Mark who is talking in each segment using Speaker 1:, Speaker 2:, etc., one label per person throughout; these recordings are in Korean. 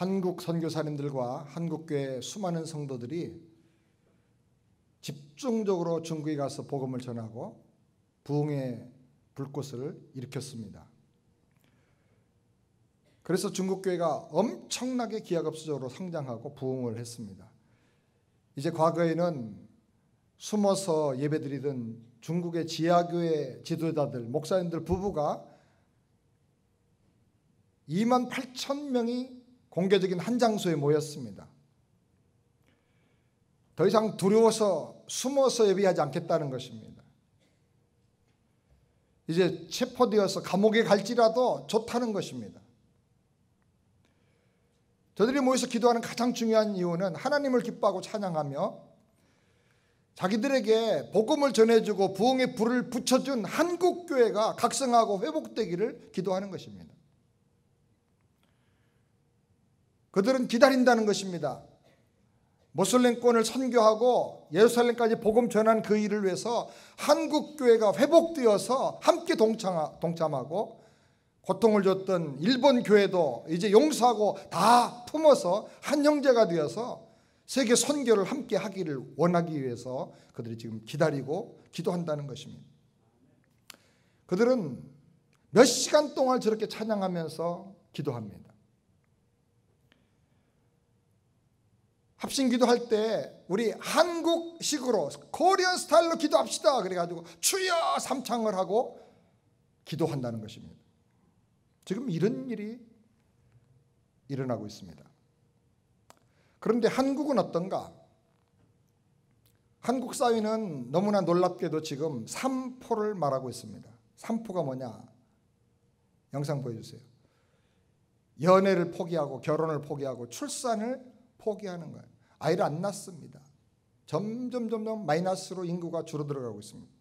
Speaker 1: 한국 선교사님들과 한국교회 수많은 성도들이 집중적으로 중국에 가서 복음을 전하고 부흥의 불꽃을 일으켰습니다. 그래서 중국교회가 엄청나게 기하급수적으로 성장하고 부흥을 했습니다. 이제 과거에는 숨어서 예배드리던 중국의 지하교회 지도자들, 목사님들 부부가 28,000명이 공개적인 한 장소에 모였습니다. 더 이상 두려워서 숨어서 예배하지 않겠다는 것입니다. 이제 체포되어서 감옥에 갈지라도 좋다는 것입니다. 저들이 모여서 기도하는 가장 중요한 이유는 하나님을 기뻐하고 찬양하며 자기들에게 복음을 전해주고 부흥의 불을 붙여준 한국교회가 각성하고 회복되기를 기도하는 것입니다. 그들은 기다린다는 것입니다. 모슬렘권을 선교하고 예루살렘까지 복음 전한 그 일을 위해서 한국교회가 회복되어서 함께 동참하고 고통을 줬던 일본 교회도 이제 용서하고 다 품어서 한 형제가 되어서 세계 선교를 함께 하기를 원하기 위해서 그들이 지금 기다리고 기도한다는 것입니다. 그들은 몇 시간 동안 저렇게 찬양하면서 기도합니다. 합심 기도할 때 우리 한국식으로 코리안 스타일로 기도합시다 그래가지고 주여 삼창을 하고 기도한다는 것입니다. 지금 이런 일이 일어나고 있습니다. 그런데 한국은 어떤가? 한국 사회는 너무나 놀랍게도 지금 삼포를 말하고 있습니다. 삼포가 뭐냐? 영상 보여주세요. 연애를 포기하고 결혼을 포기하고 출산을 포기하는 거예요. 아이를 안 낳습니다. 점점 마이너스로 인구가 줄어들어가고 있습니다.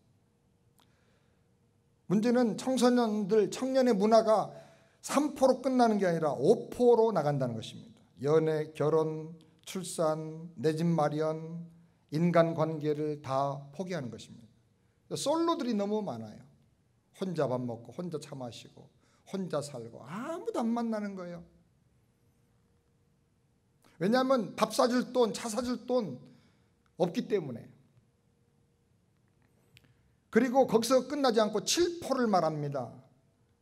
Speaker 1: 문제는 청년의 문화가 3포로 끝나는 게 아니라 5포로 나간다는 것입니다. 연애, 결혼, 출산, 내 집 마련, 인간관계를 다 포기하는 것입니다. 솔로들이 너무 많아요. 혼자 밥 먹고 혼자 차 마시고 혼자 살고 아무도 안 만나는 거예요. 왜냐하면 밥 사줄 돈, 차 사줄 돈 없기 때문에. 그리고 거기서 끝나지 않고 7포를 말합니다.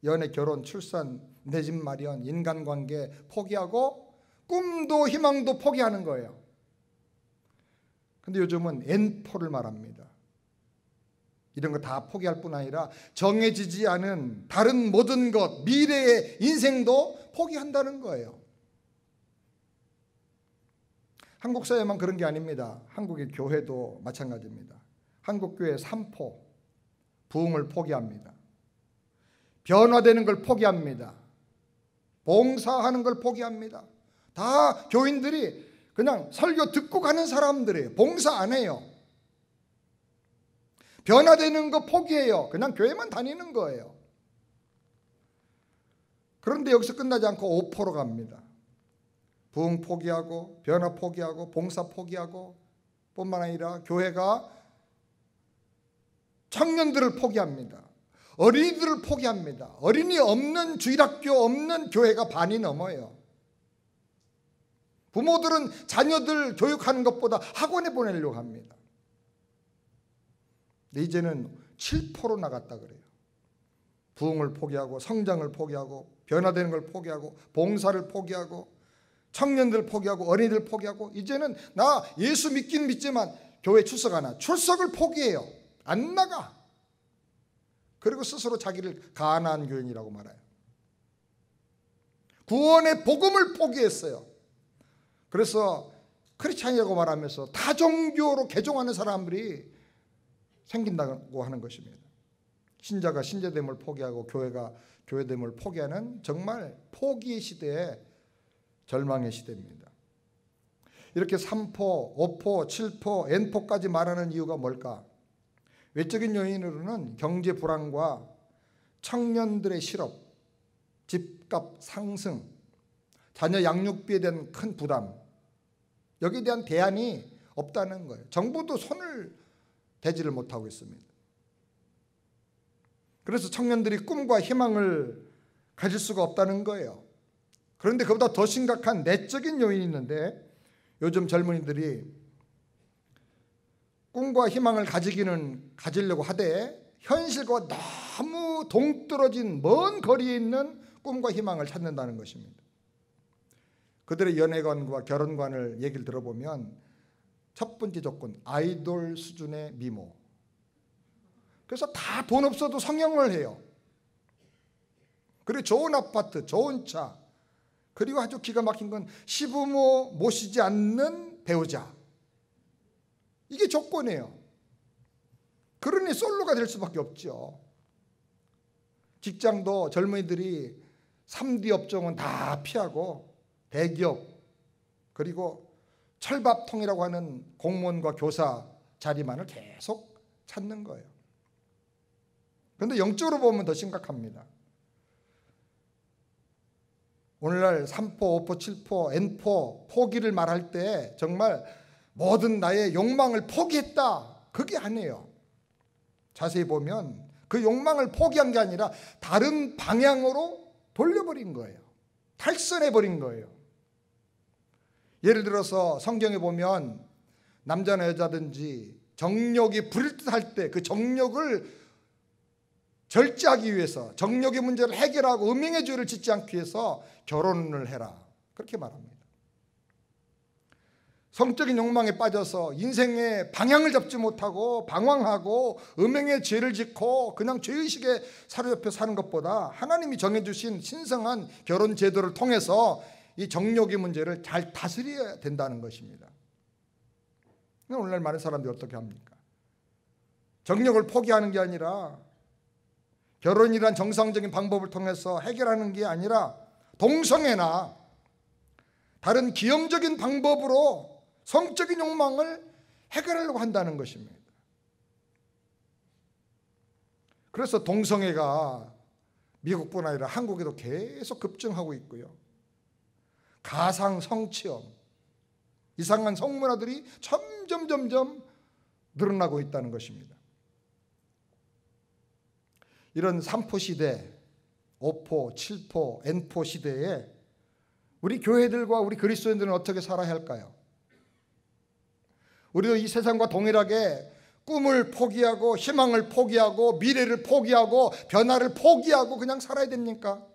Speaker 1: 연애, 결혼, 출산, 내 집 마련, 인간관계 포기하고 꿈도 희망도 포기하는 거예요. 근데 요즘은 N포를 말합니다. 이런 거 다 포기할 뿐 아니라 정해지지 않은 다른 모든 것, 미래의 인생도 포기한다는 거예요. 한국 사회만 그런 게 아닙니다. 한국의 교회도 마찬가지입니다. 한국교회 3포, 부흥을 포기합니다. 변화되는 걸 포기합니다. 봉사하는 걸 포기합니다. 다 교인들이 그냥 설교 듣고 가는 사람들이에요. 봉사 안 해요. 변화되는 거 포기해요. 그냥 교회만 다니는 거예요. 그런데 여기서 끝나지 않고 5포로 갑니다. 부흥 포기하고 변화 포기하고 봉사 포기하고 뿐만 아니라 교회가 청년들을 포기합니다. 어린이들을 포기합니다. 어린이 없는 주일학교 없는 교회가 반이 넘어요. 부모들은 자녀들 교육하는 것보다 학원에 보내려고 합니다. 근데 이제는 7포로 나갔다 그래요. 부흥을 포기하고 성장을 포기하고 변화되는 걸 포기하고 봉사를 포기하고 청년들 포기하고 어린이들 포기하고 이제는 나 예수 믿긴 믿지만 교회 출석 안 하나 출석을 포기해요. 안 나가. 그리고 스스로 자기를 가난한 교인이라고 말해요. 구원의 복음을 포기했어요. 그래서 크리스찬이라고 말하면서 다종교로 개종하는 사람들이 생긴다고 하는 것입니다. 신자가 신자됨을 포기하고 교회가 교회됨을 포기하는 정말 포기의 시대에 절망의 시대입니다. 이렇게 3포, 5포, 7포, N포까지 말하는 이유가 뭘까? 외적인 요인으로는 경제 불안과 청년들의 실업, 집값 상승, 자녀 양육비에 대한 큰 부담, 여기에 대한 대안이 없다는 거예요. 정부도 손을 대지를 못하고 있습니다. 그래서 청년들이 꿈과 희망을 가질 수가 없다는 거예요. 그런데 그보다 더 심각한 내적인 요인이 있는데, 요즘 젊은이들이 꿈과 희망을 가지려고 하되 현실과 너무 동떨어진 먼 거리에 있는 꿈과 희망을 찾는다는 것입니다. 그들의 연애관과 결혼관을 얘기를 들어보면 첫 번째 조건, 아이돌 수준의 미모. 그래서 다 돈 없어도 성형을 해요. 그리고 좋은 아파트, 좋은 차, 그리고 아주 기가 막힌 건 시부모 모시지 않는 배우자. 이게 조건이에요. 그러니 솔로가 될 수밖에 없죠. 직장도 젊은이들이 3D 업종은 다 피하고 대기업, 그리고 철밥통이라고 하는 공무원과 교사 자리만을 계속 찾는 거예요. 그런데 영적으로 보면 더 심각합니다. 오늘날 3포, 5포, 7포, N포 포기를 말할 때 정말 모든 나의 욕망을 포기했다, 그게 아니에요. 자세히 보면 그 욕망을 포기한 게 아니라 다른 방향으로 돌려버린 거예요. 탈선해버린 거예요. 예를 들어서 성경에 보면 남자나 여자든지 정욕이 부릴 듯 할 때 그 정욕을 절제하기 위해서, 정욕의 문제를 해결하고 음행의 죄를 짓지 않기 위해서 결혼을 해라, 그렇게 말합니다. 성적인 욕망에 빠져서 인생의 방향을 잡지 못하고 방황하고 음행의 죄를 짓고 그냥 죄의식에 사로잡혀 사는 것보다 하나님이 정해주신 신성한 결혼 제도를 통해서 이 정욕의 문제를 잘 다스려야 된다는 것입니다. 오늘날 많은 사람들이 어떻게 합니까? 정욕을 포기하는 게 아니라, 결혼이란 정상적인 방법을 통해서 해결하는 게 아니라 동성애나 다른 기형적인 방법으로 성적인 욕망을 해결하려고 한다는 것입니다. 그래서 동성애가 미국뿐 아니라 한국에도 계속 급증하고 있고요. 가상 성취업, 이상한 성문화들이 점점 늘어나고 있다는 것입니다. 이런 3포 시대, 5포, 7포, N포 시대에 우리 교회들과 우리 그리스도인들은 어떻게 살아야 할까요? 우리도 이 세상과 동일하게 꿈을 포기하고 희망을 포기하고 미래를 포기하고 변화를 포기하고 그냥 살아야 됩니까?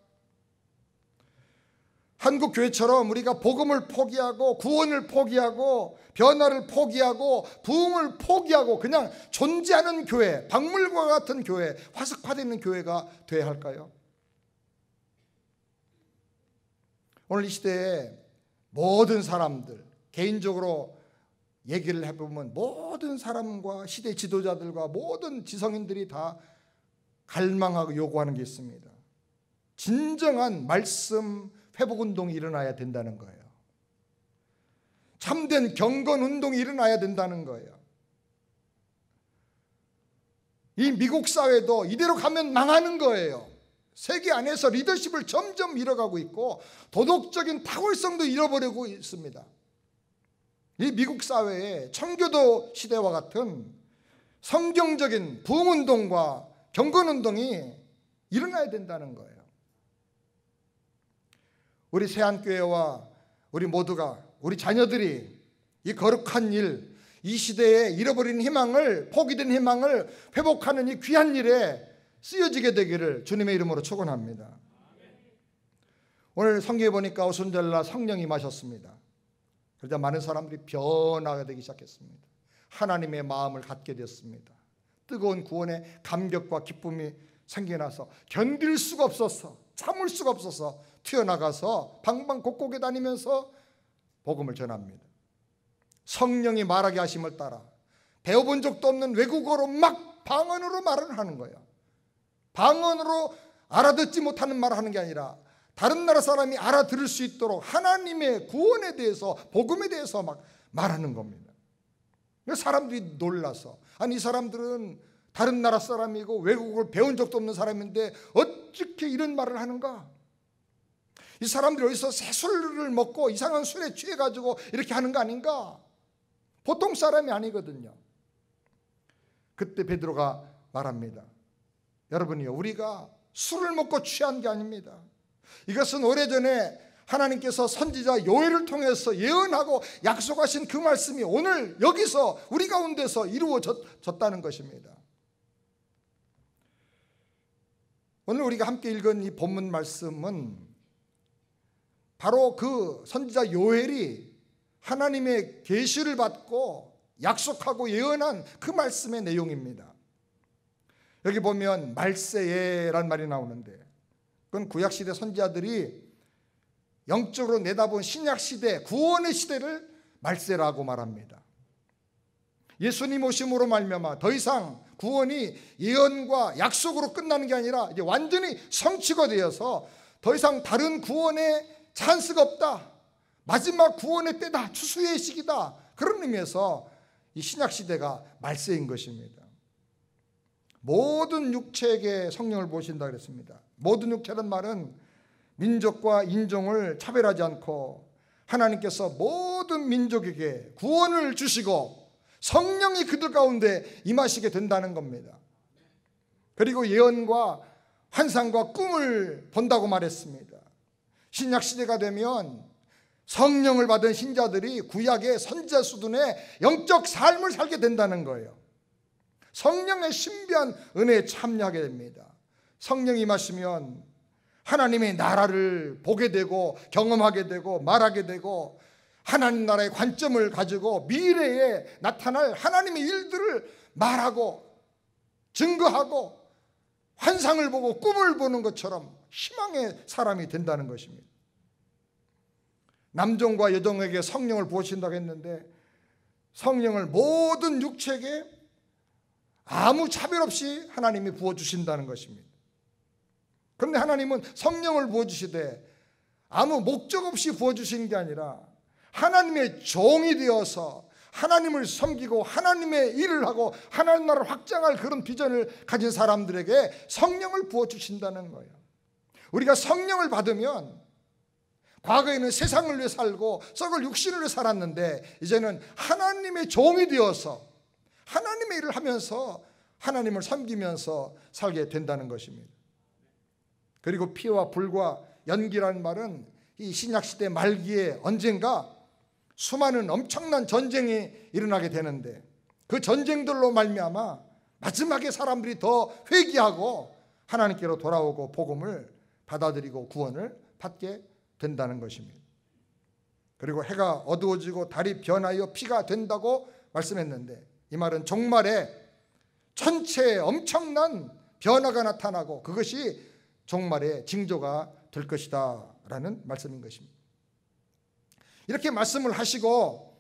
Speaker 1: 한국 교회처럼 우리가 복음을 포기하고 구원을 포기하고 변화를 포기하고 부흥을 포기하고 그냥 존재하는 교회, 박물관 같은 교회, 화석화되어 있는 교회가 되어야 할까요? 오늘 이 시대에 모든 사람들, 개인적으로 얘기를 해보면 모든 사람과 시대 지도자들과 모든 지성인들이 다 갈망하고 요구하는 게 있습니다. 진정한 말씀 회복운동이 일어나야 된다는 거예요. 참된 경건운동이 일어나야 된다는 거예요. 이 미국 사회도 이대로 가면 망하는 거예요. 세계 안에서 리더십을 점점 잃어가고 있고 도덕적인 탁월성도 잃어버리고 있습니다. 이 미국 사회에 청교도 시대와 같은 성경적인 부흥운동과 경건운동이 일어나야 된다는 거예요. 우리 세안교회와 우리 모두가, 우리 자녀들이 이 거룩한 일, 이 시대에 잃어버린 희망을, 포기된 희망을 회복하는 이 귀한 일에 쓰여지게 되기를 주님의 이름으로 축원합니다. 오늘 성경에 보니까 오순절날 성령이 임하셨습니다. 그러자 많은 사람들이 변화가 되기 시작했습니다. 하나님의 마음을 갖게 됐습니다. 뜨거운 구원의 감격과 기쁨이 생겨나서 견딜 수가 없어서, 참을 수가 없어서 튀어나가서 방방곡곡에 다니면서 복음을 전합니다. 성령이 말하게 하심을 따라 배워본 적도 없는 외국어로 막 방언으로 말을 하는 거예요. 방언으로 알아듣지 못하는 말을 하는 게 아니라 다른 나라 사람이 알아들을 수 있도록 하나님의 구원에 대해서, 복음에 대해서 막 말하는 겁니다. 사람들이 놀라서, 아니 이 사람들은 다른 나라 사람이고 외국어를 배운 적도 없는 사람인데 어떻게 이런 말을 하는가? 이 사람들이 어디서 새술을 먹고 이상한 술에 취해가지고 이렇게 하는 거 아닌가? 보통 사람이 아니거든요. 그때 베드로가 말합니다. 여러분이요, 우리가 술을 먹고 취한 게 아닙니다. 이것은 오래전에 하나님께서 선지자 요엘을 통해서 예언하고 약속하신 그 말씀이 오늘 여기서 우리 가운데서 이루어졌다는 것입니다. 오늘 우리가 함께 읽은 이 본문 말씀은 바로 그 선지자 요엘이 하나님의 계시를 받고 약속하고 예언한 그 말씀의 내용입니다. 여기 보면 말세예란 말이 나오는데 그건 구약시대 선지자들이 영적으로 내다본 신약시대 구원의 시대를 말세라고 말합니다. 예수님 오심으로 말미암아 더 이상 구원이 예언과 약속으로 끝나는 게 아니라 이제 완전히 성취가 되어서 더 이상 다른 구원의 찬스가 없다, 마지막 구원의 때다, 추수의 시기다, 그런 의미에서 이 신약시대가 말세인 것입니다. 모든 육체에게 성령을 부으신다 그랬습니다. 모든 육체란 말은 민족과 인종을 차별하지 않고 하나님께서 모든 민족에게 구원을 주시고 성령이 그들 가운데 임하시게 된다는 겁니다. 그리고 예언과 환상과 꿈을 본다고 말했습니다. 신약시대가 되면 성령을 받은 신자들이 구약의 선지자 수준의 영적 삶을 살게 된다는 거예요. 성령의 신비한 은혜에 참여하게 됩니다. 성령이 임하시면 하나님의 나라를 보게 되고 경험하게 되고 말하게 되고 하나님 나라의 관점을 가지고 미래에 나타날 하나님의 일들을 말하고 증거하고 환상을 보고 꿈을 보는 것처럼 희망의 사람이 된다는 것입니다. 남종과 여종에게 성령을 부으신다고 했는데 성령을 모든 육체에게 아무 차별 없이 하나님이 부어주신다는 것입니다. 그런데 하나님은 성령을 부어주시되 아무 목적 없이 부어주시는 게 아니라 하나님의 종이 되어서 하나님을 섬기고 하나님의 일을 하고 하나님 나라를 확장할 그런 비전을 가진 사람들에게 성령을 부어주신다는 거예요. 우리가 성령을 받으면 과거에는 세상을 위해 살고 썩을 육신을 위해 살았는데 이제는 하나님의 종이 되어서 하나님의 일을 하면서 하나님을 섬기면서 살게 된다는 것입니다. 그리고 피와 불과 연기라는 말은 이 신약시대 말기에 언젠가 수많은 엄청난 전쟁이 일어나게 되는데 그 전쟁들로 말미암아 마지막에 사람들이 더 회개하고 하나님께로 돌아오고 복음을 받아들이고 구원을 받게 된다는 것입니다. 그리고 해가 어두워지고 달이 변하여 피가 된다고 말씀했는데 이 말은 종말에 천체에 엄청난 변화가 나타나고 그것이 종말의 징조가 될 것이다 라는 말씀인 것입니다. 이렇게 말씀을 하시고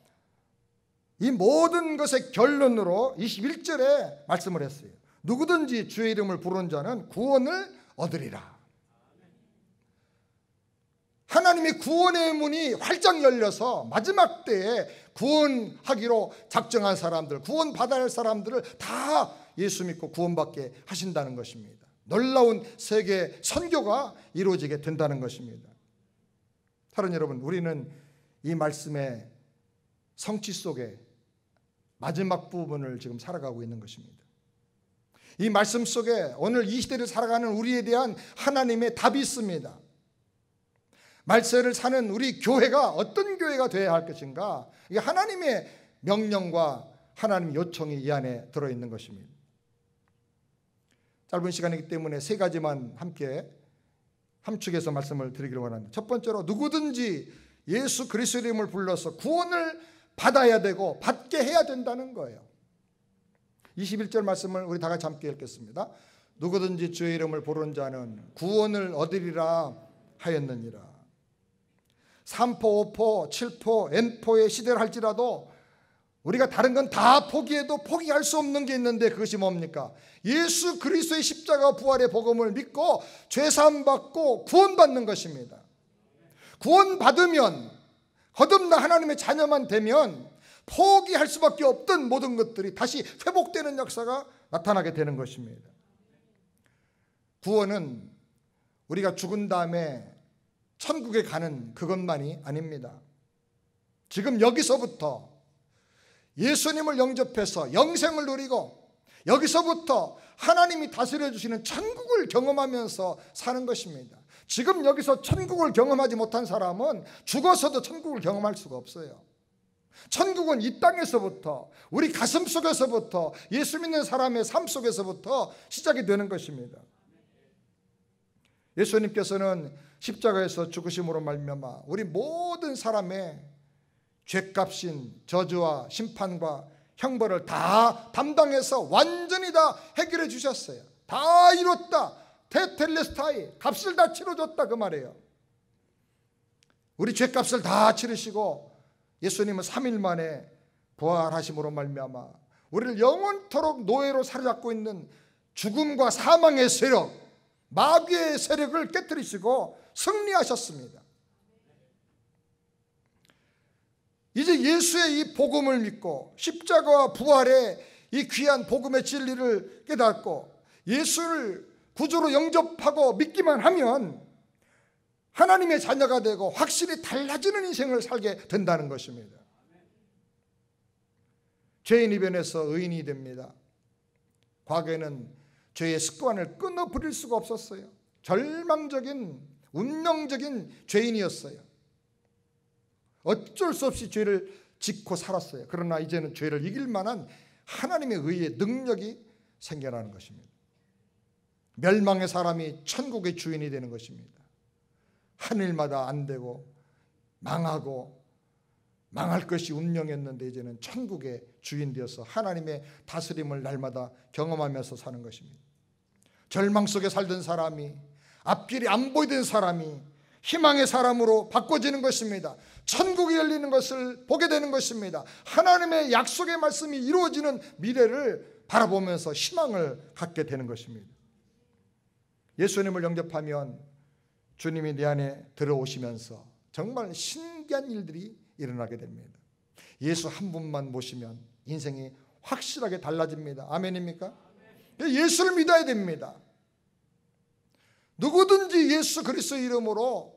Speaker 1: 이 모든 것의 결론으로 21절에 말씀을 했어요. 누구든지 주의 이름을 부르는 자는 구원을 얻으리라. 하나님의 구원의 문이 활짝 열려서 마지막 때에 구원하기로 작정한 사람들, 구원받아야 할 사람들을 다 예수 믿고 구원받게 하신다는 것입니다. 놀라운 세계 선교가 이루어지게 된다는 것입니다. 사랑하는 여러분, 우리는 이 말씀의 성취 속에 마지막 부분을 지금 살아가고 있는 것입니다. 이 말씀 속에 오늘 이 시대를 살아가는 우리에 대한 하나님의 답이 있습니다. 말세를 사는 우리 교회가 어떤 교회가 되어야 할 것인가, 이게 하나님의 명령과 하나님의 요청이 이 안에 들어있는 것입니다. 짧은 시간이기 때문에 세 가지만 함께 함축해서 말씀을 드리기를 원합니다. 첫 번째로 누구든지 예수 그리스도의 이름을 불러서 구원을 받아야 되고 받게 해야 된다는 거예요. 21절 말씀을 우리 다 같이 함께 읽겠습니다. 누구든지 주의 이름을 부르는 자는 구원을 얻으리라 하였느니라. 3포, 5포, 7포, N포의 시대를 할지라도 우리가 다른 건 다 포기해도 포기할 수 없는 게 있는데 그것이 뭡니까? 예수 그리스도의 십자가 부활의 복음을 믿고 죄사함 받고 구원받는 것입니다. 구원받으면 거듭나 하나님의 자녀만 되면 포기할 수밖에 없던 모든 것들이 다시 회복되는 역사가 나타나게 되는 것입니다. 구원은 우리가 죽은 다음에 천국에 가는 그것만이 아닙니다. 지금 여기서부터 예수님을 영접해서 영생을 누리고 여기서부터 하나님이 다스려 주시는 천국을 경험하면서 사는 것입니다. 지금 여기서 천국을 경험하지 못한 사람은 죽어서도 천국을 경험할 수가 없어요. 천국은 이 땅에서부터, 우리 가슴 속에서부터, 예수 믿는 사람의 삶 속에서부터 시작이 되는 것입니다. 예수님께서는 십자가에서 죽으심으로 말미암아 우리 모든 사람의 죄값인 저주와 심판과 형벌을 다 담당해서 완전히 다 해결해 주셨어요. 다 이뤘다. 테텔레스타이, 값을 다 치러줬다 그 말이에요. 우리 죄값을 다 치르시고 예수님은 3일 만에 부활하심으로 말미암아 우리를 영원토록 노예로 사로잡고 있는 죽음과 사망의 세력, 마귀의 세력을 깨뜨리시고 승리하셨습니다. 이제 예수의 이 복음을 믿고 십자가와 부활의 이 귀한 복음의 진리를 깨닫고 예수를 구주로 영접하고 믿기만 하면 하나님의 자녀가 되고 확실히 달라지는 인생을 살게 된다는 것입니다. 죄인이 변해서 의인이 됩니다. 과거에는 죄의 습관을 끊어버릴 수가 없었어요. 절망적인 운명적인 죄인이었어요. 어쩔 수 없이 죄를 짓고 살았어요. 그러나 이제는 죄를 이길 만한 하나님의 의의 능력이 생겨나는 것입니다. 멸망의 사람이 천국의 주인이 되는 것입니다. 하늘마다 안 되고 망하고 망할 것이 운명이었는데 이제는 천국의 주인 되어서 하나님의 다스림을 날마다 경험하면서 사는 것입니다. 절망 속에 살던 사람이, 앞길이 안 보이던 사람이 희망의 사람으로 바꿔지는 것입니다. 천국이 열리는 것을 보게 되는 것입니다. 하나님의 약속의 말씀이 이루어지는 미래를 바라보면서 희망을 갖게 되는 것입니다. 예수님을 영접하면 주님이 내 안에 들어오시면서 정말 신기한 일들이 일어나게 됩니다. 예수 한 분만 모시면 인생이 확실하게 달라집니다. 아멘입니까? 예수를 믿어야 됩니다. 누구든지 예수 그리스도의 이름으로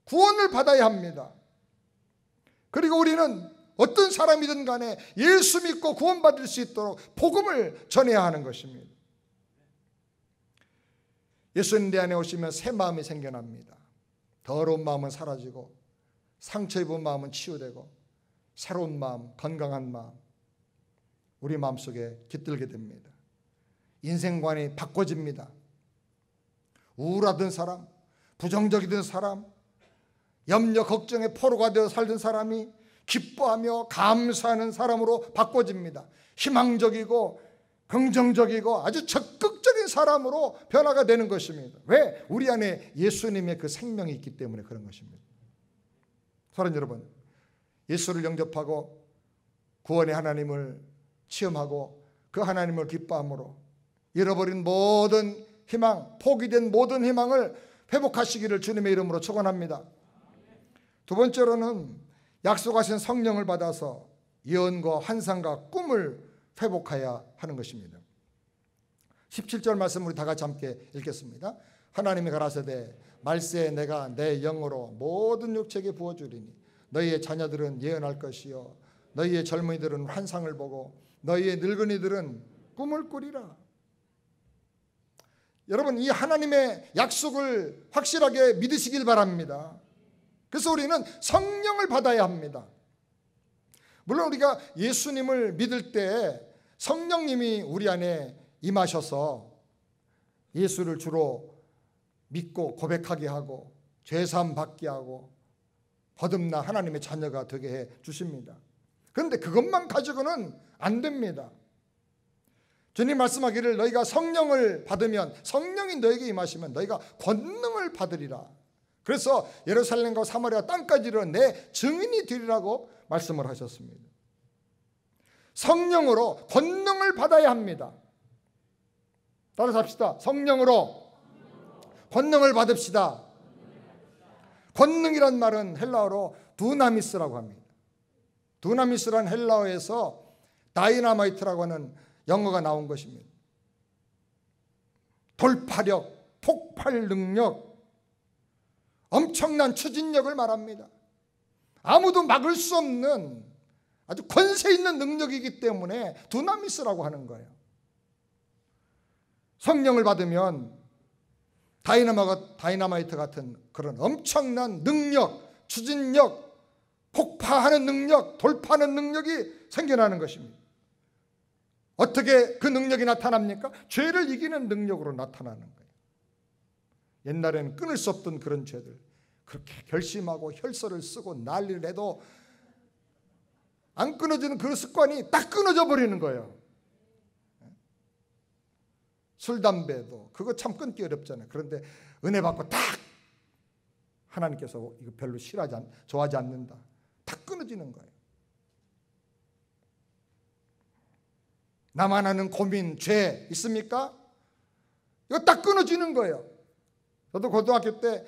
Speaker 1: 구원을 받아야 합니다. 그리고 우리는 어떤 사람이든 간에 예수 믿고 구원받을 수 있도록 복음을 전해야 하는 것입니다. 예수님 내 안에 오시면 새 마음이 생겨납니다. 더러운 마음은 사라지고 상처 입은 마음은 치유되고 새로운 마음, 건강한 마음 우리 마음속에 깃들게 됩니다. 인생관이 바꿔집니다. 우울하던 사람, 부정적이던 사람, 염려 걱정의 포로가 되어 살던 사람이 기뻐하며 감사하는 사람으로 바꿔집니다. 희망적이고 긍정적이고 아주 적극적인 사람으로 변화가 되는 것입니다. 왜? 우리 안에 예수님의 그 생명이 있기 때문에 그런 것입니다. 사랑하는 여러분, 예수를 영접하고 구원의 하나님을 체험하고 그 하나님을 기뻐함으로 잃어버린 모든 희망, 포기된 모든 희망을 회복하시기를 주님의 이름으로 축원합니다. 두 번째로는 약속하신 성령을 받아서 예언과 환상과 꿈을 회복해야 하는 것입니다. 17절 말씀 우리 다 같이 함께 읽겠습니다. 하나님이 가라사대 말세 내가 내 영으로 모든 육체에게 부어주리니 너희의 자녀들은 예언할 것이요 너희의 젊은이들은 환상을 보고 너희의 늙은이들은 꿈을 꾸리라. 여러분, 이 하나님의 약속을 확실하게 믿으시길 바랍니다. 그래서 우리는 성령을 받아야 합니다. 물론 우리가 예수님을 믿을 때 성령님이 우리 안에 임하셔서 예수를 주로 믿고 고백하게 하고 죄사함 받게 하고 거듭나 하나님의 자녀가 되게 해 주십니다. 그런데 그것만 가지고는 안 됩니다. 주님 말씀하기를 너희가 성령을 받으면 성령이 너에게 임하시면 너희가 권능을 받으리라. 그래서 예루살렘과 사마리아 땅까지로 내 증인이 되리라고 말씀을 하셨습니다. 성령으로 권능을 받아야 합니다. 따라서 합시다. 성령으로 권능을 받읍시다. 권능이란 말은 헬라어로 두나미스라고 합니다. 두나미스란 헬라어에서 다이나마이트라고 하는 영어가 나온 것입니다. 돌파력, 폭발 능력, 엄청난 추진력을 말합니다. 아무도 막을 수 없는 아주 권세 있는 능력이기 때문에 두나미스라고 하는 거예요. 성령을 받으면 다이너마이트 같은 그런 엄청난 능력, 추진력, 폭파하는 능력, 돌파하는 능력이 생겨나는 것입니다. 어떻게 그 능력이 나타납니까? 죄를 이기는 능력으로 나타나는 거예요. 옛날에는 끊을 수 없던 그런 죄들, 그렇게 결심하고 혈서를 쓰고 난리를 해도 안 끊어지는 그 습관이 딱 끊어져 버리는 거예요. 술, 담배도 그거 참 끊기 어렵잖아요. 그런데 은혜 받고 딱 하나님께서 이거 별로 좋아하지 않는다. 딱 끊어지는 거예요. 나만 아는 고민, 죄 있습니까? 이거 딱 끊어지는 거예요. 저도 고등학교 때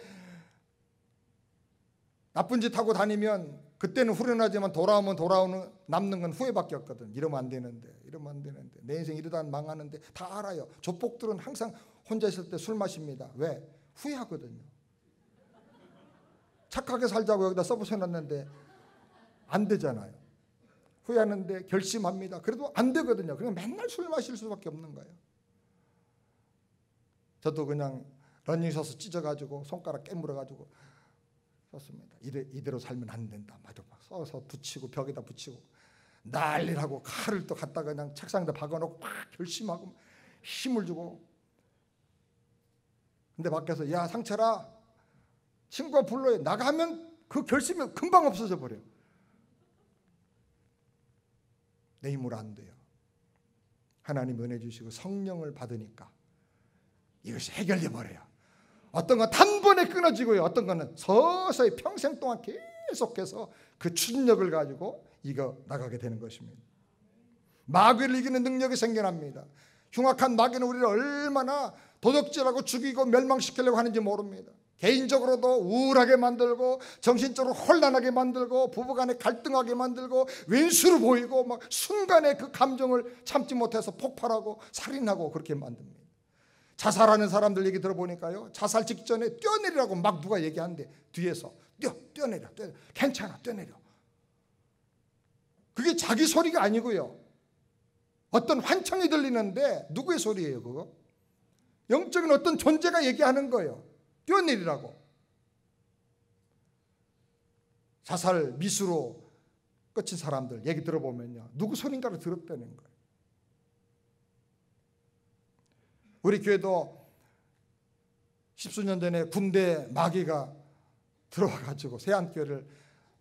Speaker 1: 나쁜 짓 하고 다니면 그때는 후련하지만 돌아오는 남는 건 후회밖에 없거든. 이러면 안 되는데, 이러면 안 되는데, 내 인생 이러다 망하는데 다 알아요. 조폭들은 항상 혼자 있을 때 술 마십니다. 왜? 후회하거든요. 착하게 살자고 여기다 써붙여놨는데 안 되잖아요. 후회하는데 결심합니다. 그래도 안 되거든요. 그냥 맨날 술 마실 수밖에 없는 거예요. 저도 그냥 러닝셔츠 찢어가지고 손가락 깨물어가지고 썼습니다. 이대로 살면 안 된다. 맞아. 써서 붙이고 벽에다 붙이고 난리를 하고 칼을 또 갖다가 그냥 책상에다 박아놓고 막 결심하고 힘을 주고. 근데 밖에서 야 상철아 친구가 불러요. 나가면 그 결심이 금방 없어져 버려요. 내 힘으로 안 돼요. 하나님 은혜 주시고 성령을 받으니까 이것이 해결돼 버려요. 어떤 건 단번에 끊어지고요. 어떤 거는 서서히 평생 동안 계속해서 그 추진력을 가지고 이겨 나가게 되는 것입니다. 마귀를 이기는 능력이 생겨납니다. 흉악한 마귀는 우리를 얼마나 도둑질하고 죽이고 멸망시키려고 하는지 모릅니다. 개인적으로도 우울하게 만들고 정신적으로 혼란하게 만들고 부부간에 갈등하게 만들고 왼수로 보이고 막 순간에 그 감정을 참지 못해서 폭발하고 살인하고 그렇게 만듭니다. 자살하는 사람들 얘기 들어보니까요, 자살 직전에 뛰어내리라고 막 누가 얘기하는데 뒤에서 뛰어내려 괜찮아 뛰어내려. 그게 자기 소리가 아니고요, 어떤 환청이 들리는데 누구의 소리예요? 그거 영적인 어떤 존재가 얘기하는 거예요. 뛰어내리라고. 자살 미수로 끝인 사람들 얘기 들어보면요, 누구 소리인가를 들었다는 거예요. 우리 교회도 10수년 전에 군대 마귀가 들어와가지고 세안교회를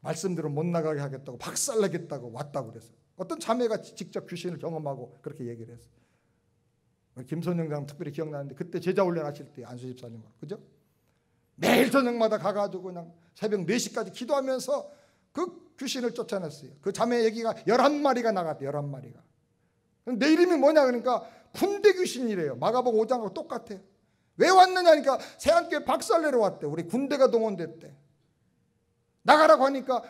Speaker 1: 말씀대로 못 나가게 하겠다고 박살내겠다고 왔다고 그랬어요. 어떤 자매가 직접 귀신을 경험하고 그렇게 얘기를 했어요. 김선영 장 특별히 기억나는데 그때 제자 훈련하실 때 안수 집사님으로, 그죠? 매일 저녁마다 가가지고 그냥 새벽 4시까지 기도하면서 그 귀신을 쫓아냈어요. 그 자매 얘기가 11마리가 나갔대요. 11마리가. 내 이름이 뭐냐 그러니까 군대 귀신이래요. 마가복음 5장하고 똑같아요. 왜 왔느냐니까 세안교회 박살내러 왔대. 우리 군대가 동원됐대. 나가라고 하니까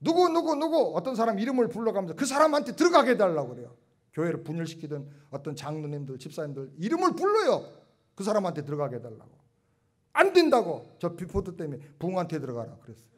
Speaker 1: 누구 어떤 사람 이름을 불러가면서 그 사람한테 들어가게 해달라고 그래요. 교회를 분열시키던 어떤 장로님들 집사님들 이름을 불러요. 그 사람한테 들어가게 해달라고. 안 된다고. 저 비포드 때문에 부흥한테 들어가라 그랬어요.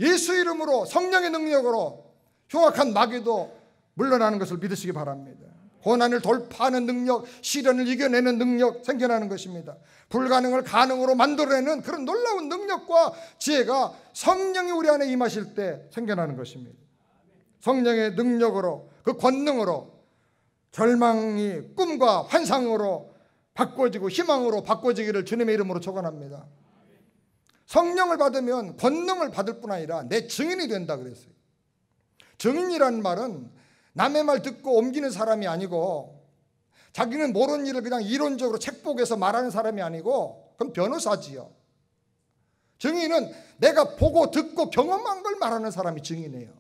Speaker 1: 예수 이름으로 성령의 능력으로 흉악한 마귀도 물러나는 것을 믿으시기 바랍니다. 고난을 돌파하는 능력, 시련을 이겨내는 능력 생겨나는 것입니다. 불가능을 가능으로 만들어내는 그런 놀라운 능력과 지혜가 성령이 우리 안에 임하실 때 생겨나는 것입니다. 성령의 능력으로, 그 권능으로 절망이 꿈과 환상으로 바꿔지고 희망으로 바꿔지기를 주님의 이름으로 축원합니다. 성령을 받으면 권능을 받을 뿐 아니라 내 증인이 된다 그랬어요. 증인이라는 말은 남의 말 듣고 옮기는 사람이 아니고, 자기는 모르는 일을 그냥 이론적으로 책복에서 말하는 사람이 아니고, 그건 변호사지요. 증인은 내가 보고 듣고 경험한 걸 말하는 사람이 증인이에요.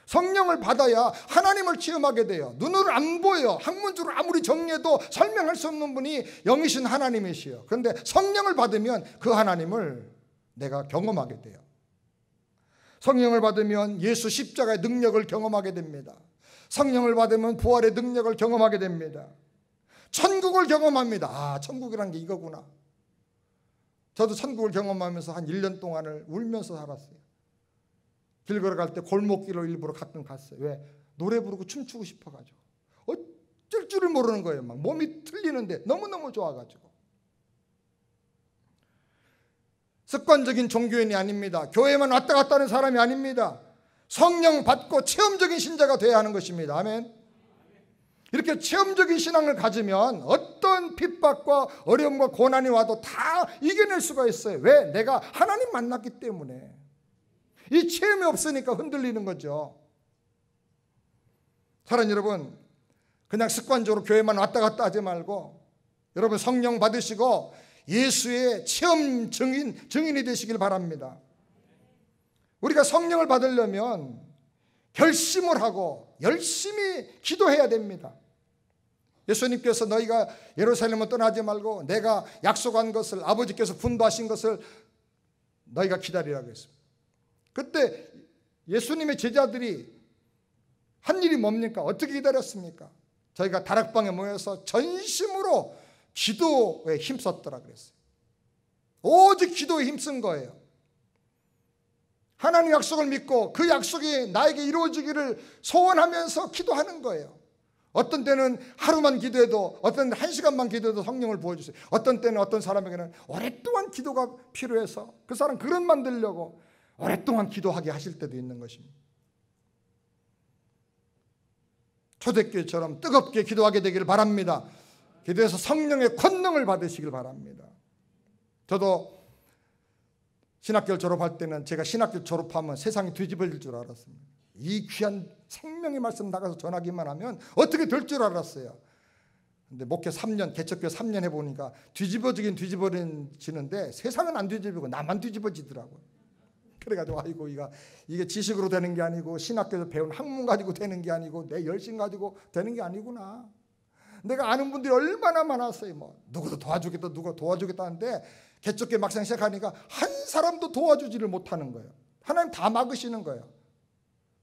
Speaker 1: 성령을 받아야 하나님을 체험하게 돼요. 눈으로 안 보여요. 학문적으로 아무리 정리해도 설명할 수 없는 분이 영이신 하나님이시요. 그런데 성령을 받으면 그 하나님을 내가 경험하게 돼요. 성령을 받으면 예수 십자가의 능력을 경험하게 됩니다. 성령을 받으면 부활의 능력을 경험하게 됩니다. 천국을 경험합니다. 아, 천국이란 게 이거구나. 저도 천국을 경험하면서 한 1년 동안을 울면서 살았어요. 길 걸어갈 때 골목길로 일부러 가끔 갔어요. 왜? 노래 부르고 춤추고 싶어가지고. 줄을 모르는 거예요. 막 몸이 틀리는데 너무너무 좋아가지고. 습관적인 종교인이 아닙니다. 교회만 왔다 갔다 하는 사람이 아닙니다. 성령 받고 체험적인 신자가 되어야 하는 것입니다. 아멘. 이렇게 체험적인 신앙을 가지면 어떤 핍박과 어려움과 고난이 와도 다 이겨낼 수가 있어요. 왜? 내가 하나님 만났기 때문에. 이 체험이 없으니까 흔들리는 거죠. 사랑하는 여러분, 그냥 습관적으로 교회만 왔다 갔다 하지 말고 여러분 성령 받으시고 예수의 체험 증인이 되시길 바랍니다. 우리가 성령을 받으려면 결심을 하고 열심히 기도해야 됩니다. 예수님께서 너희가 예루살렘을 떠나지 말고 내가 약속한 것을, 아버지께서 분부하신 것을 너희가 기다리라고 했습니다. 그때 예수님의 제자들이 한 일이 뭡니까? 어떻게 기다렸습니까? 저희가 다락방에 모여서 전심으로 기도에 힘썼더라 그랬어요. 오직 기도에 힘쓴 거예요. 하나님 약속을 믿고 그 약속이 나에게 이루어지기를 소원하면서 기도하는 거예요. 어떤 때는 하루만 기도해도, 어떤 때는 1시간만 기도해도 성령을 부어주세요. 어떤 때는 어떤 사람에게는 오랫동안 기도가 필요해서 그 사람 그릇 만들려고 오랫동안 기도하게 하실 때도 있는 것입니다. 초대교회처럼 뜨겁게 기도하게 되기를 바랍니다. 기도해서 성령의 권능을 받으시길 바랍니다. 저도 신학교를 졸업할 때는 제가 신학교 졸업하면 세상이 뒤집어질 줄 알았습니다. 이 귀한 생명의 말씀 나가서 전하기만 하면 어떻게 될 줄 알았어요. 근데 목회 3년, 개척교회 3년 해보니까 뒤집어지긴 뒤집어지는데 세상은 안 뒤집어지고 나만 뒤집어지더라고요. 그래가지고 아이고 이게 지식으로 되는 게 아니고 신학교에서 배운 학문 가지고 되는 게 아니고 내 열심 가지고 되는 게 아니구나. 내가 아는 분들이 얼마나 많았어요. 뭐 누구도 도와주겠다, 누가 도와주겠다 하는데 개척교회 막상 시작하니까 한 사람도 도와주지를 못하는 거예요. 하나님 다 막으시는 거예요.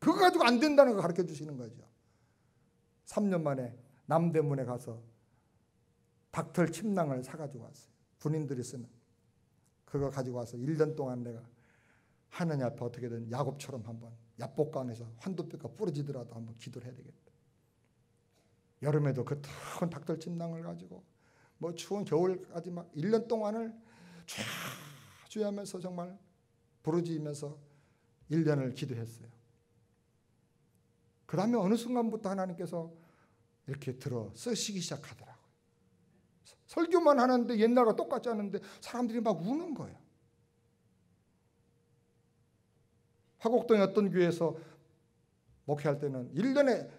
Speaker 1: 그거 가지고 안 된다는 거 가르쳐 주시는 거죠. 3년 만에 남대문에 가서 닥털 침낭을 사가지고 왔어요. 군인들이 쓰는 그거 가지고 와서 1년 동안 내가 하느님 앞에 어떻게든 야곱처럼 한번 야복강에서 환도뼈가 부러지더라도 한번 기도를 해야 되겠다. 여름에도 그 큰 닥털 침낭을 가지고 뭐 추운 겨울까지 막 1년 동안을 쫙 하면서 정말 부르짖으면서 1년을 기도했어요. 그 다음에 어느 순간부터 하나님께서 이렇게 들어 쓰시기 시작하더라고요. 설교만 하는데 옛날과 똑같지 않은데 사람들이 막 우는 거예요. 화곡동의 어떤 교회에서 목회할 때는 1년에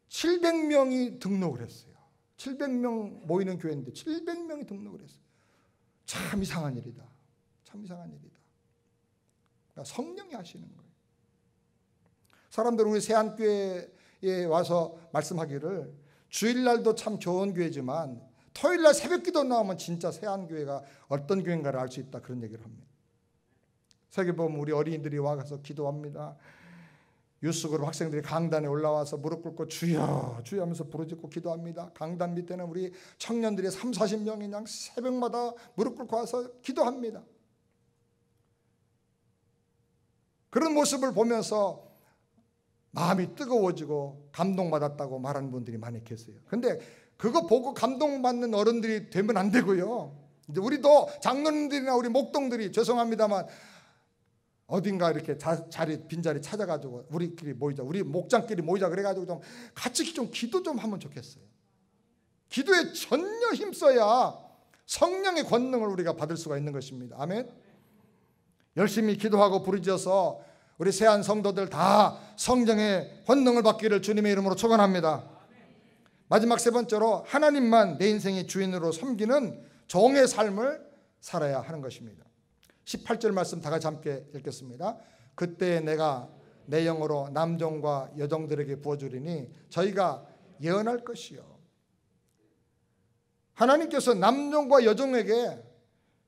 Speaker 1: 700명이 등록을 했어요. 700명 모이는 교회인데 700명이 등록을 했어요. 참 이상한 일이다. 참 이상한 일이다. 그러니까 성령이 하시는 거예요. 사람들은 우리 세안교회에 와서 말씀하기를 주일날도 참 좋은 교회지만 토요일날 새벽기도 나오면 진짜 세안교회가 어떤 교회인가를 알 수 있다, 그런 얘기를 합니다. 세계보면 우리 어린이들이 와서 기도합니다. 유스그룹 학생들이 강단에 올라와서 무릎 꿇고 주여 주여 하면서 부르짖고 기도합니다. 강단 밑에는 우리 청년들이 30-40명이 그냥 새벽마다 무릎 꿇고 와서 기도합니다. 그런 모습을 보면서 마음이 뜨거워지고 감동받았다고 말하는 분들이 많이 계세요. 근데 그거 보고 감동받는 어른들이 되면 안 되고요. 이제 우리도 장로님들이나 우리 목동들이 죄송합니다만 어딘가 이렇게 빈자리 찾아가지고 우리끼리 모이자, 우리 목장끼리 모이자 그래가지고 좀 같이 좀 기도 좀 하면 좋겠어요. 기도에 전혀 힘써야 성령의 권능을 우리가 받을 수가 있는 것입니다. 아멘. 열심히 기도하고 부르짖어서 우리 세안 성도들 다 성령의 권능을 받기를 주님의 이름으로 축원합니다. 마지막 세 번째로 하나님만 내 인생의 주인으로 섬기는 종의 삶을 살아야 하는 것입니다. 18절 말씀 다 같이 함께 읽겠습니다. 그때 내가 내 영으로 남종과 여종들에게 부어주리니 저희가 예언할 것이요. 하나님께서 남종과 여종에게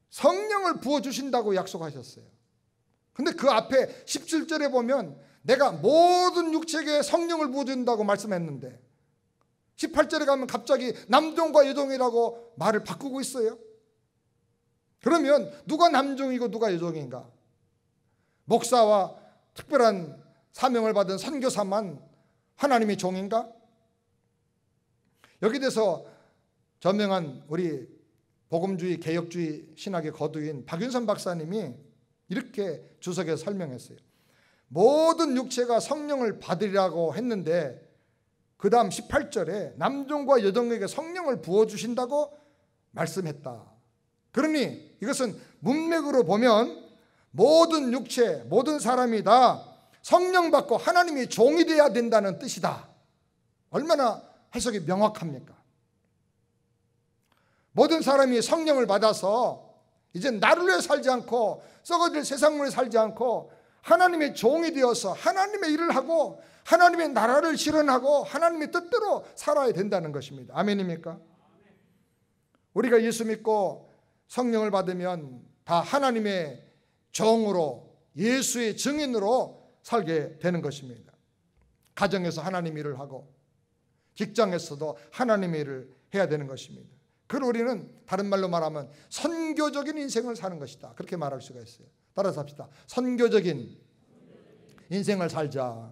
Speaker 1: 성령을 부어주신다고 약속하셨어요. 근데 그 앞에 17절에 보면 내가 모든 육체에게 성령을 부어준다고 말씀했는데 18절에 가면 갑자기 남종과 여종이라고 말을 바꾸고 있어요. 그러면 누가 남종이고 누가 여종인가? 목사와 특별한 사명을 받은 선교사만 하나님의 종인가? 여기 대해서 저명한 우리 복음주의 개혁주의 신학의 거두인 박윤선 박사님이 이렇게 주석에서 설명했어요. 모든 육체가 성령을 받으리라고 했는데 그 다음 18절에 남종과 여종에게 성령을 부어주신다고 말씀했다. 그러니 이것은 문맥으로 보면 모든 육체, 모든 사람이 다 성령 받고 하나님의 종이 되어야 된다는 뜻이다. 얼마나 해석이 명확합니까? 모든 사람이 성령을 받아서 이제 나를 위해 살지 않고 썩어질 세상을 위해 살지 않고 하나님의 종이 되어서 하나님의 일을 하고 하나님의 나라를 실현하고 하나님의 뜻대로 살아야 된다는 것입니다. 아멘입니까? 우리가 예수 믿고 성령을 받으면 다 하나님의 종으로 예수의 증인으로 살게 되는 것입니다. 가정에서 하나님 일을 하고 직장에서도 하나님의 일을 해야 되는 것입니다. 그걸 우리는 다른 말로 말하면 선교적인 인생을 사는 것이다. 그렇게 말할 수가 있어요. 따라서 합시다. 선교적인 인생을 살자.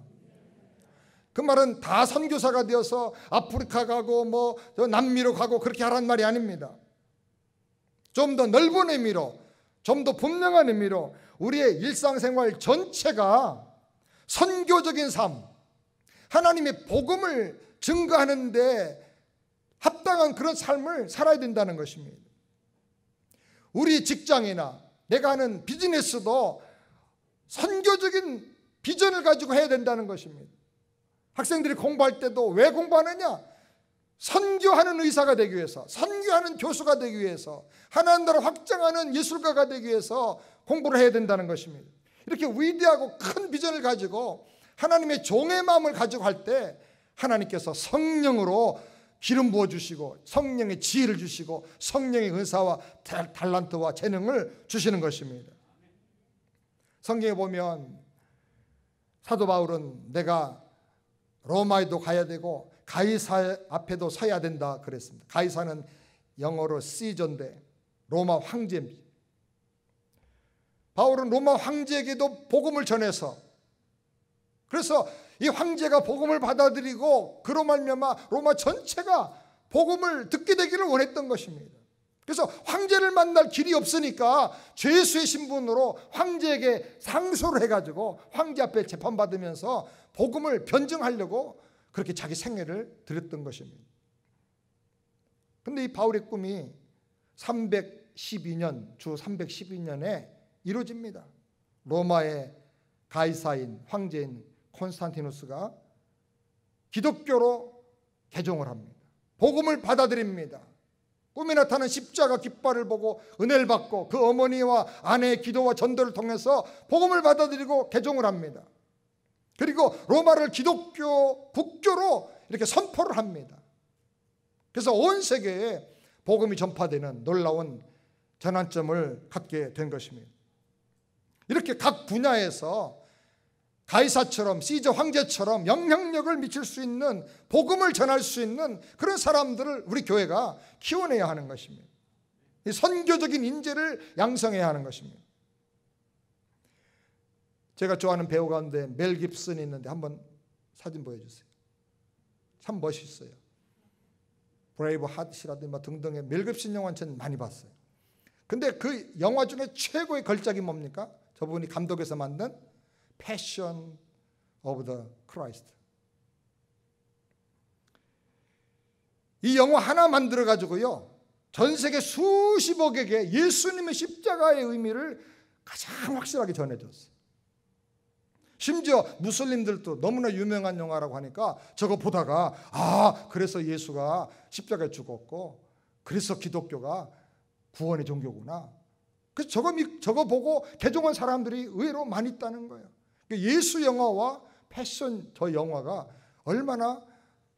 Speaker 1: 그 말은 다 선교사가 되어서 아프리카 가고 뭐 남미로 가고 그렇게 하라는 말이 아닙니다. 좀 더 넓은 의미로, 좀 더 분명한 의미로 우리의 일상생활 전체가 선교적인 삶, 하나님의 복음을 증거하는 데 합당한 그런 삶을 살아야 된다는 것입니다. 우리 직장이나 내가 하는 비즈니스도 선교적인 비전을 가지고 해야 된다는 것입니다. 학생들이 공부할 때도 왜 공부하느냐? 선교하는 의사가 되기 위해서, 선교하는 교수가 되기 위해서, 하나님 나라를 확장하는 예술가가 되기 위해서 공부를 해야 된다는 것입니다. 이렇게 위대하고 큰 비전을 가지고 하나님의 종의 마음을 가지고 할 때 하나님께서 성령으로 기름 부어주시고 성령의 지혜를 주시고 성령의 은사와 달란트와 재능을 주시는 것입니다. 성경에 보면 사도 바울은 내가 로마에도 가야 되고 가이사 앞에도 서야 된다 그랬습니다. 가이사는 영어로 시저인데 로마 황제입니다. 바울은 로마 황제에게도 복음을 전해서, 그래서 이 황제가 복음을 받아들이고 그로 말미암아 로마 전체가 복음을 듣게 되기를 원했던 것입니다. 그래서 황제를 만날 길이 없으니까 죄수의 신분으로 황제에게 상소를 해가지고 황제 앞에 재판받으면서 복음을 변증하려고 그렇게 자기 생애를 드렸던 것입니다. 그런데 이 바울의 꿈이 312년, 주 312년에 이루어집니다. 로마의 가이사인 황제인 콘스탄티누스가 기독교로 개종을 합니다. 복음을 받아들입니다. 꿈에 나타난 십자가 깃발을 보고 은혜를 받고 그 어머니와 아내의 기도와 전도를 통해서 복음을 받아들이고 개종을 합니다. 그리고 로마를 기독교 국교로 이렇게 선포를 합니다. 그래서 온 세계에 복음이 전파되는 놀라운 전환점을 갖게 된 것입니다. 이렇게 각 분야에서 가이사처럼 시저 황제처럼 영향력을 미칠 수 있는, 복음을 전할 수 있는 그런 사람들을 우리 교회가 키워내야 하는 것입니다. 이 선교적인 인재를 양성해야 하는 것입니다. 제가 좋아하는 배우 가운데 멜 깁슨이 있는데 한번 사진 보여주세요. 참 멋있어요. 브레이브 하트라든지 등등의 멜 깁슨 영화는 전 많이 봤어요. 근데 그 영화 중에 최고의 걸작이 뭡니까? 저분이 감독해서 만든 Passion of the Christ. 이 영화 하나 만들어 가지고요, 전 세계 수십억에게 예수님의 십자가의 의미를 가장 확실하게 전해줬어요. 심지어 무슬림들도 너무나 유명한 영화라고 하니까 저거 보다가 그래서 예수가 십자가에 죽었고 그래서 기독교가 구원의 종교구나. 그래서 저거 보고 개종한 사람들이 의외로 많이 있다는 거예요. 예수 영화와 패션 저 영화가 얼마나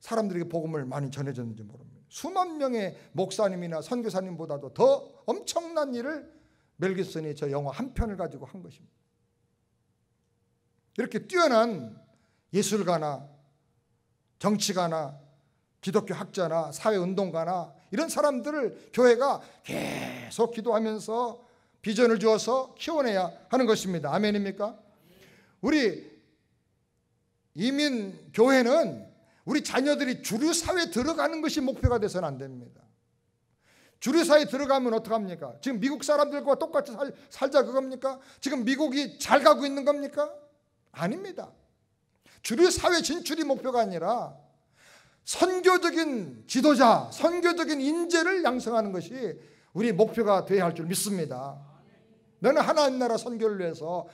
Speaker 1: 사람들에게 복음을 많이 전해졌는지 모릅니다. 수만 명의 목사님이나 선교사님보다도 더 엄청난 일을 멜 깁슨이 저 영화 한 편을 가지고 한 것입니다. 이렇게 뛰어난 예술가나 정치가나 기독교 학자나 사회운동가나 이런 사람들을 교회가 계속 기도하면서 비전을 주어서 키워내야 하는 것입니다. 아멘입니까? 우리 이민교회는 우리 자녀들이 주류 사회에 들어가는 것이 목표가 돼서는 안 됩니다. 주류 사회에 들어가면 어떡합니까? 지금 미국 사람들과 똑같이 살자 그겁니까? 지금 미국이 잘 가고 있는 겁니까? 아닙니다. 주류 사회 진출이 목표가 아니라 선교적인 지도자, 선교적인 인재를 양성하는 것이 우리 목표가 되어야 할 줄 믿습니다. 너는 하나님 나라 선교를 위해서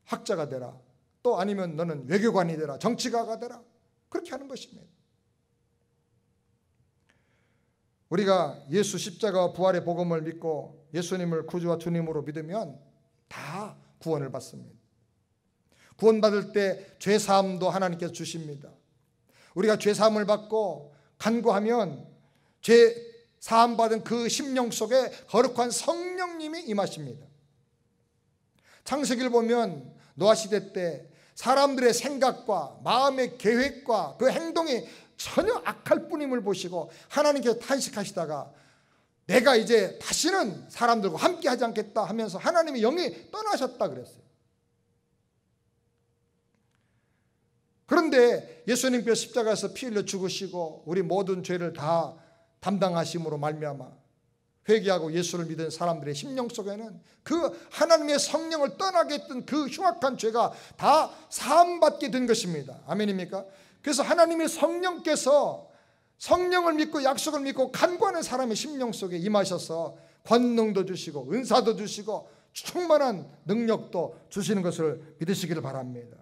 Speaker 1: 학자가 되라. 또 아니면 너는 외교관이 되라. 정치가가 되라. 그렇게 하는 것입니다. 우리가 예수 십자가와 부활의 복음을 믿고 예수님을 구주와 주님으로 믿으면 다 구원을 받습니다. 구원받을 때 죄사함도 하나님께서 주십니다. 우리가 죄사함을 받고 간구하면 죄사함 받은 그 심령 속에 거룩한 성령님이 임하십니다. 창세기를 보면 노아 시대 때 사람들의 생각과 마음의 계획과 그 행동이 전혀 악할 뿐임을 보시고 하나님께서 탄식하시다가 내가 이제 다시는 사람들과 함께 하지 않겠다 하면서 하나님의 영이 떠나셨다 그랬어요. 그런데 예수님께서 십자가에서 피 흘려 죽으시고 우리 모든 죄를 다 담당하심으로 말미암아 회개하고 예수를 믿은 사람들의 심령 속에는 그 하나님의 성령을 떠나게 했던 그 흉악한 죄가 다 사함받게 된 것입니다. 아멘입니까? 그래서 하나님의 성령께서 성령을 믿고 약속을 믿고 간구하는 사람의 심령 속에 임하셔서 권능도 주시고 은사도 주시고 충만한 능력도 주시는 것을 믿으시기를 바랍니다.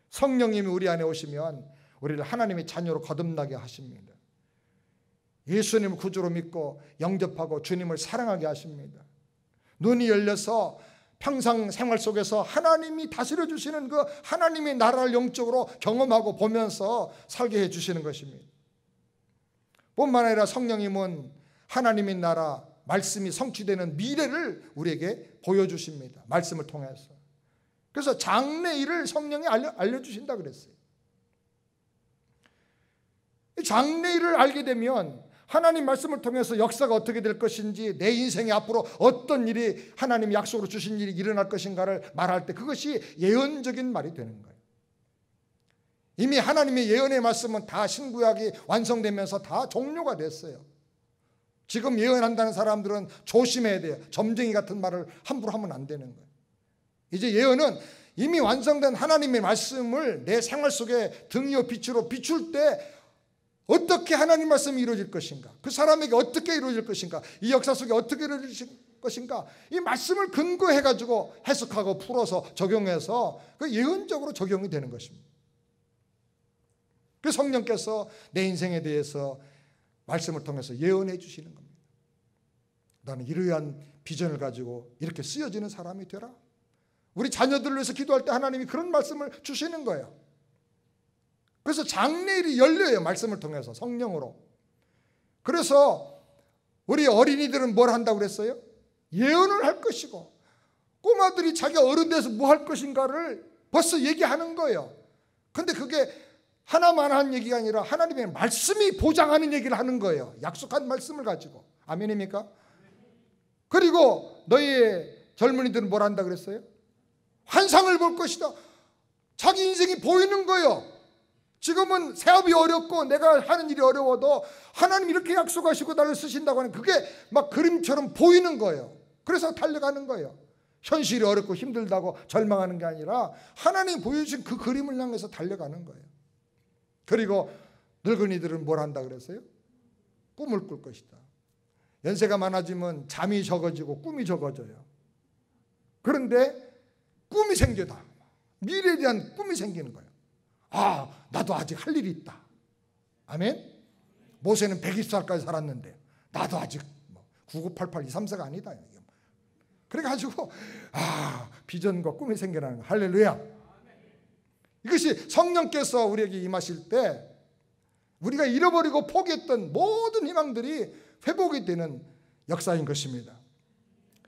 Speaker 1: 성령님이 우리 안에 오시면 우리를 하나님의 자녀로 거듭나게 하십니다. 예수님을 구주로 믿고 영접하고 주님을 사랑하게 하십니다. 눈이 열려서 평상 생활 속에서 하나님이 다스려 주시는 그 하나님의 나라를 영적으로 경험하고 보면서 살게 해 주시는 것입니다. 뿐만 아니라 성령님은 하나님의 나라 말씀이 성취되는 미래를 우리에게 보여주십니다. 말씀을 통해서. 그래서 장래일을 성령이 알려주신다 그랬어요. 장래일을 알게 되면 하나님 말씀을 통해서 역사가 어떻게 될 것인지 내 인생에 앞으로 어떤 일이 하나님이 약속으로 주신 일이 일어날 것인가를 말할 때 그것이 예언적인 말이 되는 거예요. 이미 하나님의 예언의 말씀은 다 신구약이 완성되면서 다 종료가 됐어요. 지금 예언한다는 사람들은 조심해야 돼요. 점쟁이 같은 말을 함부로 하면 안 되는 거예요. 이제 예언은 이미 완성된 하나님의 말씀을 내 생활 속에 등이요 빛으로 비출 때 어떻게 하나님 말씀이 이루어질 것인가, 그 사람에게 어떻게 이루어질 것인가, 이 역사 속에 어떻게 이루어질 것인가, 이 말씀을 근거해 가지고 해석하고 풀어서 적용해서 그 예언적으로 적용이 되는 것입니다. 그 성령께서 내 인생에 대해서 말씀을 통해서 예언해 주시는 겁니다. 나는 이러한 비전을 가지고 이렇게 쓰여지는 사람이 되라. 우리 자녀들을 위해서 기도할 때 하나님이 그런 말씀을 주시는 거예요. 그래서 장래일이 열려요. 말씀을 통해서 성령으로. 그래서 우리 어린이들은 뭘 한다고 그랬어요? 예언을 할 것이고 꼬마들이 자기가 어른 돼서 뭐 할 것인가를 벌써 얘기하는 거예요. 근데 그게 하나만 한 얘기가 아니라 하나님의 말씀이 보장하는 얘기를 하는 거예요. 약속한 말씀을 가지고. 아멘입니까? 그리고 너희의 젊은이들은 뭘 한다 그랬어요? 환상을 볼 것이다. 자기 인생이 보이는 거예요. 지금은 사업이 어렵고 내가 하는 일이 어려워도 하나님 이렇게 약속하시고 나를 쓰신다고 하는 그게 막 그림처럼 보이는 거예요. 그래서 달려가는 거예요. 현실이 어렵고 힘들다고 절망하는 게 아니라 하나님이 보여주신 그 그림을 향해서 달려가는 거예요. 그리고 늙은이들은 뭘 한다 그랬어요? 꿈을 꿀 것이다. 연세가 많아지면 잠이 적어지고 꿈이 적어져요. 그런데 꿈이 생겨다. 미래에 대한 꿈이 생기는 거예요. 아, 나도 아직 할 일이 있다. 아멘? 모세는 120살까지 살았는데 나도 아직 9988, 234가 아니다. 그래가지고 비전과 꿈이 생겨나는 거예요. 할렐루야. 이것이 성령께서 우리에게 임하실 때 우리가 잃어버리고 포기했던 모든 희망들이 회복이 되는 역사인 것입니다.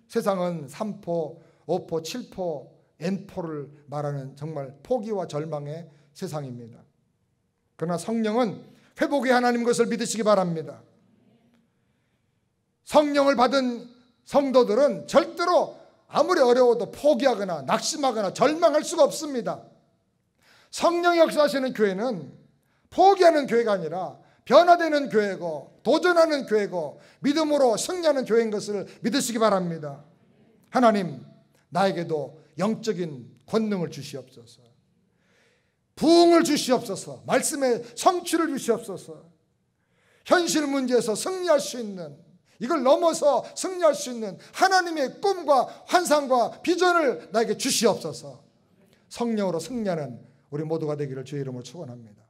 Speaker 1: 세상은 3포, 5포, 7포, N포를 말하는 정말 포기와 절망의 세상입니다. 그러나 성령은 회복의 하나님 것을 믿으시기 바랍니다. 성령을 받은 성도들은 절대로 아무리 어려워도 포기하거나 낙심하거나 절망할 수가 없습니다. 성령 역사하시는 교회는 포기하는 교회가 아니라 변화되는 교회고 도전하는 교회고 믿음으로 승리하는 교회인 것을 믿으시기 바랍니다. 하나님, 나에게도 영적인 권능을 주시옵소서. 부흥을 주시옵소서. 말씀의 성취를 주시옵소서. 현실 문제에서 승리할 수 있는, 이걸 넘어서 승리할 수 있는 하나님의 꿈과 환상과 비전을 나에게 주시옵소서. 성령으로 승리하는 우리 모두가 되기를 주의 이름으로 축원합니다.